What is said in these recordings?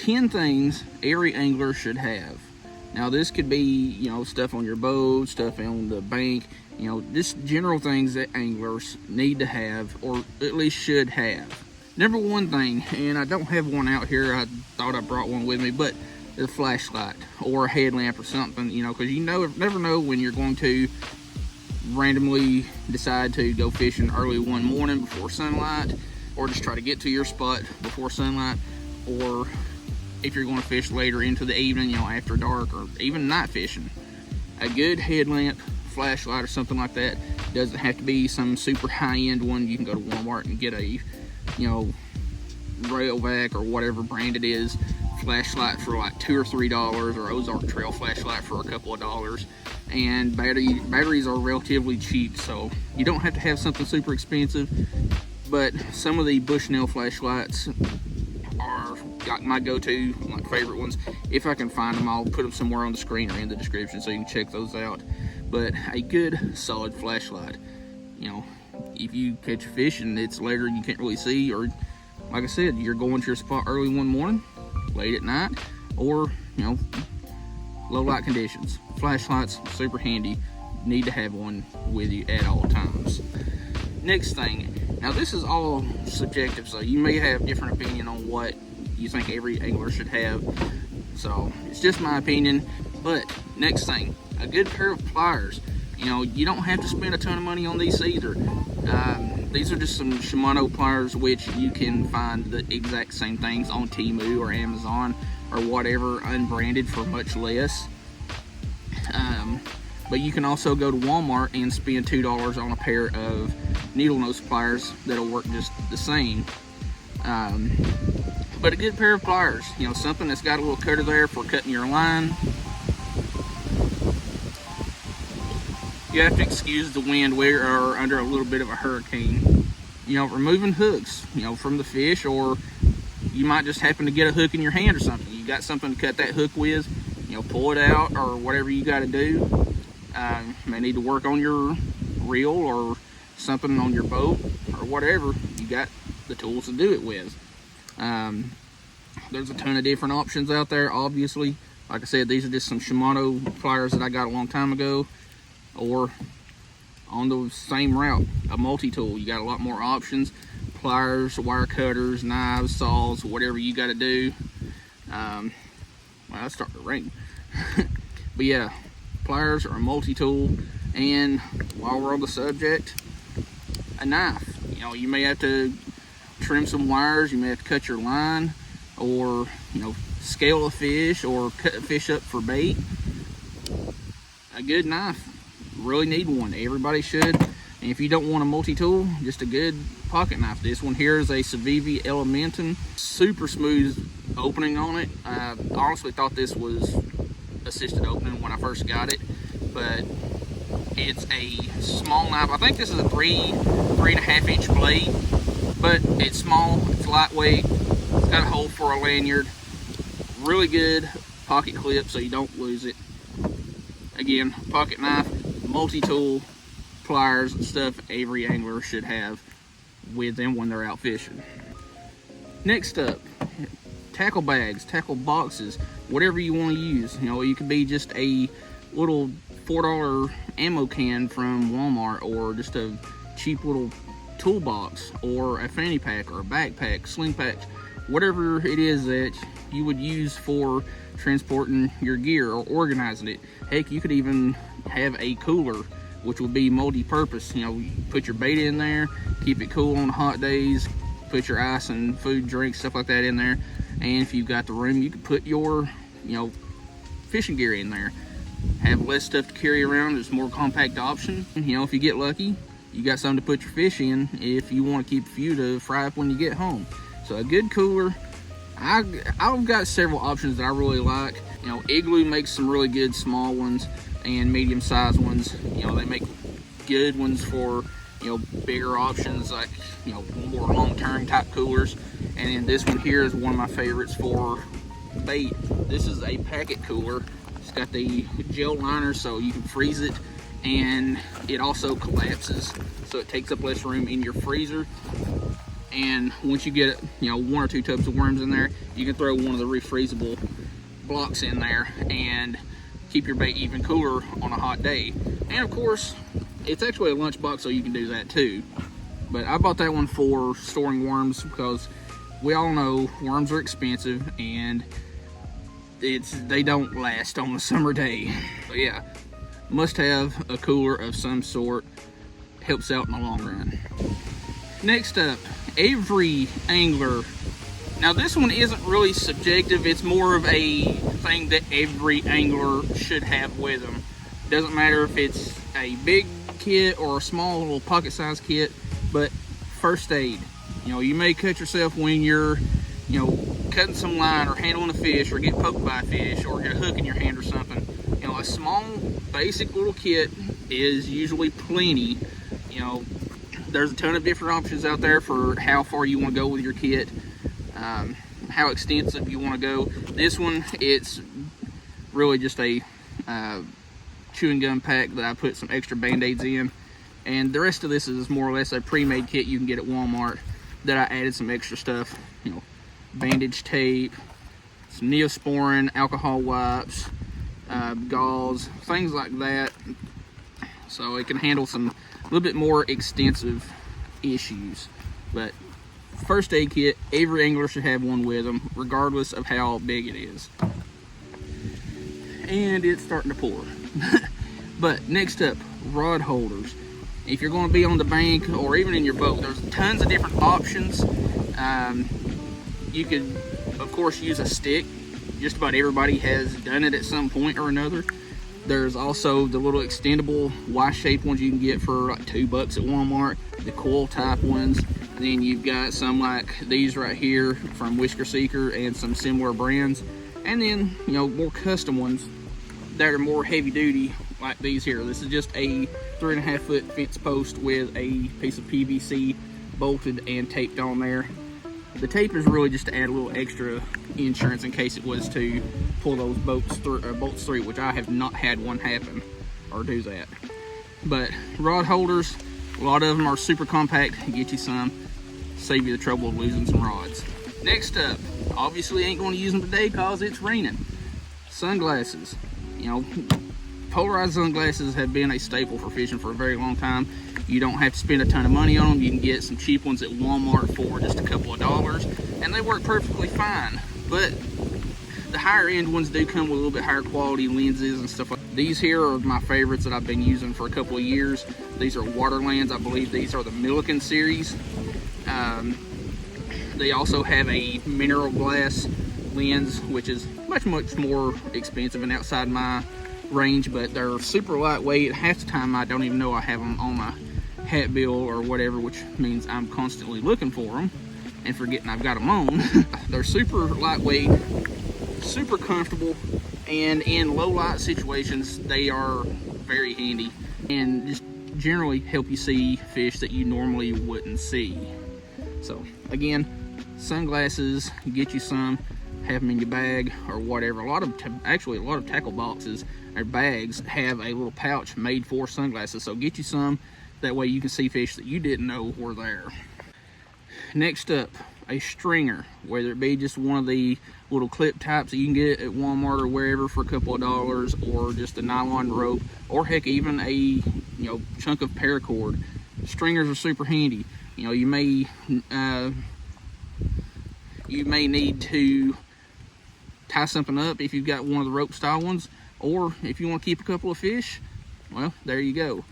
10 things every angler should have. Now this could be, you know, stuff on your boat, stuff on the bank, you know, just general things that anglers need to have, or at least should have. Number one thing, and I don't have one out here, I thought I brought one with me, but a flashlight or a headlamp or something, you know, because you never know when you're going to randomly decide to go fishing early one morning before sunlight, or just try to get to your spot before sunlight, or if you're going to fish later into the evening, you know, after dark, or even night fishing. A good headlamp, flashlight, or something like that. Doesn't have to be some super high-end one. You can go to Walmart and get a, you know, Railvac or whatever brand it is, flashlight for like $2 or $3, or Ozark Trail flashlight for a couple of dollars. And batteries are relatively cheap, so you don't have to have something super expensive. But some of the Bushnell flashlights are like my go-to, my favorite ones. If I can find them, I'll put them somewhere on the screen or in the description so you can check those out. But a good solid flashlight, you know, if you catch a fish and it's later and you can't really see, or like I said, you're going to your spot early one morning, late at night, or, you know, low light conditions, flashlights super handy. Need to have one with you at all times. Next thing, now this is all subjective, so you may have different opinion on what you think every angler should have, so it's just my opinion. But next thing, a good pair of pliers. You know, you don't have to spend a ton of money on these either. These are just some Shimano pliers, which you can find the exact same things on Temu or Amazon or whatever, unbranded, for much less. But you can also go to Walmart and spend $2 on a pair of needle nose pliers that'll work just the same. But a good pair of pliers, you know, something that's got a little cutter there for cutting your line. You have to excuse the wind, we are under a little bit of a hurricane. You know, removing hooks, you know, from the fish, or you might just happen to get a hook in your hand or something. You got something to cut that hook with, you know, pull it out or whatever you got to do. You may need to work on your reel or something on your boat or whatever. You got the tools to do it with. There's a ton of different options out there, obviously. Like I said, these are just some Shimano pliers that I got a long time ago. Or on the same route, a multi-tool. You got a lot more options: pliers, wire cutters, knives, saws, whatever you got to do. Well, it's starting to rain. But yeah, pliers are a multi-tool. And while we're on the subject, a knife. You know, you may have to trim some wires, you may have to cut your line, or, you know, scale a fish, or cut a fish up for bait. A good knife. Really need one. Everybody should. And if you don't want a multi-tool, just a good pocket knife. This one here is a Civivi Elementum. Super smooth opening on it. I honestly thought this was assisted opening when I first got it, but it's a small knife. I think this is a 3.5 inch blade, but it's small, it's lightweight, it's got a hole for a lanyard. Really good pocket clip so you don't lose it. Again, pocket knife, multi-tool, pliers, and stuff every angler should have with them when they're out fishing. Next up, tackle bags, tackle boxes, whatever you want to use. You know, it could be just a little $4 ammo can from Walmart, or just a cheap little toolbox, or a fanny pack, or a backpack, sling pack, whatever it is that you would use for transporting your gear or organizing it. Heck, you could even have a cooler, which would be multi-purpose. You know, you put your bait in there, keep it cool on hot days, put your ice and food, drinks, stuff like that in there. And if you've got the room, you could put your, you know, fishing gear in there. Have less stuff to carry around. It's a more compact option. You know, if you get lucky, you got something to put your fish in if you want to keep a few to fry up when you get home. So a good cooler. I've got several options that I really like. You know, Igloo makes some really good small ones and medium-sized ones. You know, they make good ones for, you know, bigger options, like, you know, more long-term type coolers. And then this one here is one of my favorites for bait. This is a packet cooler. It's got the gel liner so you can freeze it, and it also collapses, so it takes up less room in your freezer. And once you get, you know, 1 or 2 tubs of worms in there, you can throw one of the refreezable blocks in there and keep your bait even cooler on a hot day. And of course, it's actually a lunch box, so you can do that too. But I bought that one for storing worms because we all know worms are expensive and they don't last on a summer day. But yeah, must have a cooler of some sort. Helps out in the long run. Next up, every angler. Now this one isn't really subjective, it's more of a thing that every angler should have with them. Doesn't matter if it's a big kit or a small little pocket size kit, but first aid. You know, you may cut yourself when you're, you know, cutting some line or handling a fish or get poked by a fish or get a hook in your hand or something. You know, a small basic little kit is usually plenty. You know, there's a ton of different options out there for how far you want to go with your kit, how extensive you want to go. This one, it's really just a chewing gum pack that I put some extra band-aids in, and the rest of this is more or less a pre-made kit you can get at Walmart that I added some extra stuff, you know, bandage tape, some Neosporin, alcohol wipes, gauze, things like that, so it can handle some a little bit more extensive issues. But first aid kit, every angler should have one with them, regardless of how big it is. And it's starting to pour. But next up, rod holders. If you're going to be on the bank or even in your boat, there's tons of different options. You could, of course, use a stick. Just about everybody has done it at some point or another. There's also the little extendable Y-shaped ones you can get for like $2 at Walmart, the coil type ones. And then you've got some like these right here from Whisker Seeker and some similar brands. And then, you know, more custom ones that are more heavy duty, like these here. This is just a 3.5 foot fence post with a piece of PVC bolted and taped on there. The tape is really just to add a little extra insurance in case it was to pull those bolts through, which I have not had one happen or do that. But rod holders, a lot of them are super compact. Get you some, save you the trouble of losing some rods. Next up, obviously ain't going to use them today because it's raining. Sunglasses. You know, polarized sunglasses have been a staple for fishing for a very long time. You don't have to spend a ton of money on them. You can get some cheap ones at Walmart for just a couple of dollars, and they work perfectly fine. But the higher end ones do come with a little bit higher quality lenses and stuff like that. These here are my favorites that I've been using for a couple of years. These are Waterlands. I believe these are the Milliken series. They also have a mineral glass lens, which is much more expensive and outside my range, but they're super lightweight. Half the time I don't even know I have them on my hat bill or whatever, which means I'm constantly looking for them and forgetting I've got them on. They're super lightweight, super comfortable, and in low light situations they are very handy and just generally help you see fish that you normally wouldn't see. So again, sunglasses, get you some, have them in your bag or whatever. A lot of tackle boxes or bags have a little pouch made for sunglasses, so get you some. That way you can see fish that you didn't know were there. Next up, a stringer, whether it be just one of the little clip types that you can get at Walmart or wherever for a couple of dollars, or just a nylon rope, or heck, even a chunk of paracord. Stringers are super handy. You know, you may need to tie something up if you've got one of the rope style ones, or if you want to keep a couple of fish, well, there you go.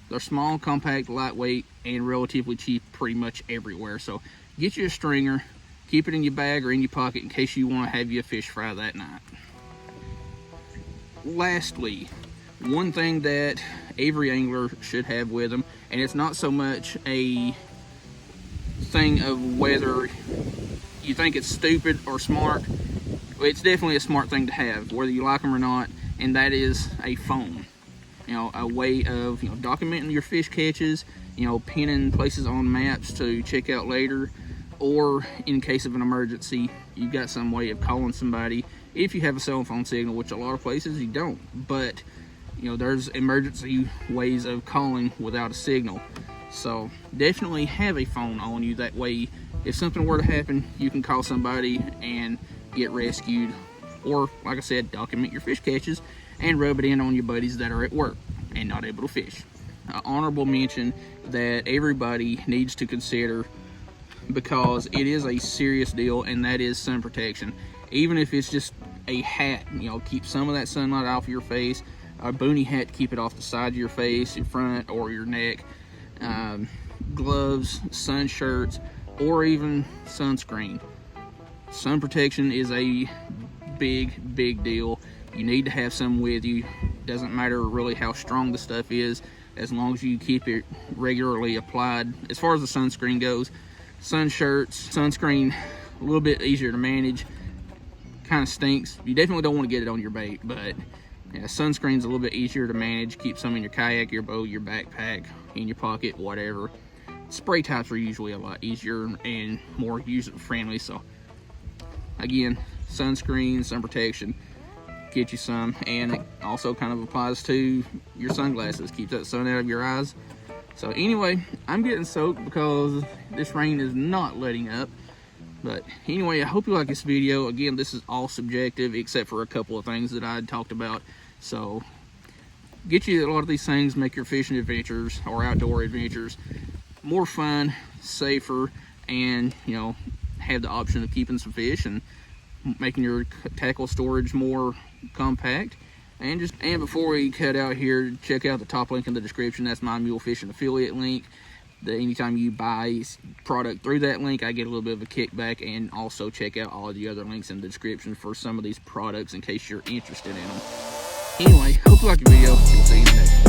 They're small, compact, lightweight, and relatively cheap pretty much everywhere. So get you a stringer, keep it in your bag or in your pocket in case you want to have you a fish fry that night. Lastly, one thing that every angler should have with them, and it's not so much a thing of whether you think it's stupid or smart. It's definitely a smart thing to have, whether you like them or not, and that is a phone. You know, a way of documenting your fish catches, pinning places on maps to check out later, or in case of an emergency, you've got some way of calling somebody if you have a cell phone signal, which a lot of places you don't. But there's emergency ways of calling without a signal. So definitely have a phone on you. That way, if something were to happen, you can call somebody and get rescued, or like I said, document your fish catches and rub it in on your buddies that are at work and not able to fish. An honorable mention that everybody needs to consider, because it is a serious deal, and that is sun protection. Even if it's just a hat, you know, keep some of that sunlight off your face. A boonie hat to keep it off the side of your face, in front, or your neck. Gloves, sun shirts, or even sunscreen. Sun protection is a big deal. You need to have some with you. Doesn't matter really how strong the stuff is, as long as you keep it regularly applied. As far as the sunscreen goes, sun shirts, sunscreen, a little bit easier to manage. Kind of stinks. You definitely don't want to get it on your bait, but yeah, sunscreen's a little bit easier to manage. Keep some in your kayak, your boat, your backpack, in your pocket, whatever. Spray types are usually a lot easier and more user friendly. So again, sunscreen, sun protection, get you some. And it also kind of applies to your sunglasses. Keep that sun out of your eyes. So anyway, I'm getting soaked because this rain is not letting up. But anyway, I hope you like this video. Again, this is all subjective except for a couple of things that I talked about. So get you a lot of these things, make your fishing adventures or outdoor adventures more fun, safer, and you know, have the option of keeping some fish and making your tackle storage more compact. And before we cut out here, check out the top link in the description. That's my mule fishing affiliate link. Anytime you buy product through that link, I get a little bit of a kickback. And also check out all of the other links in the description for some of these products in case you're interested in them. Anyway, hope you like the video. We'll see you in the next one.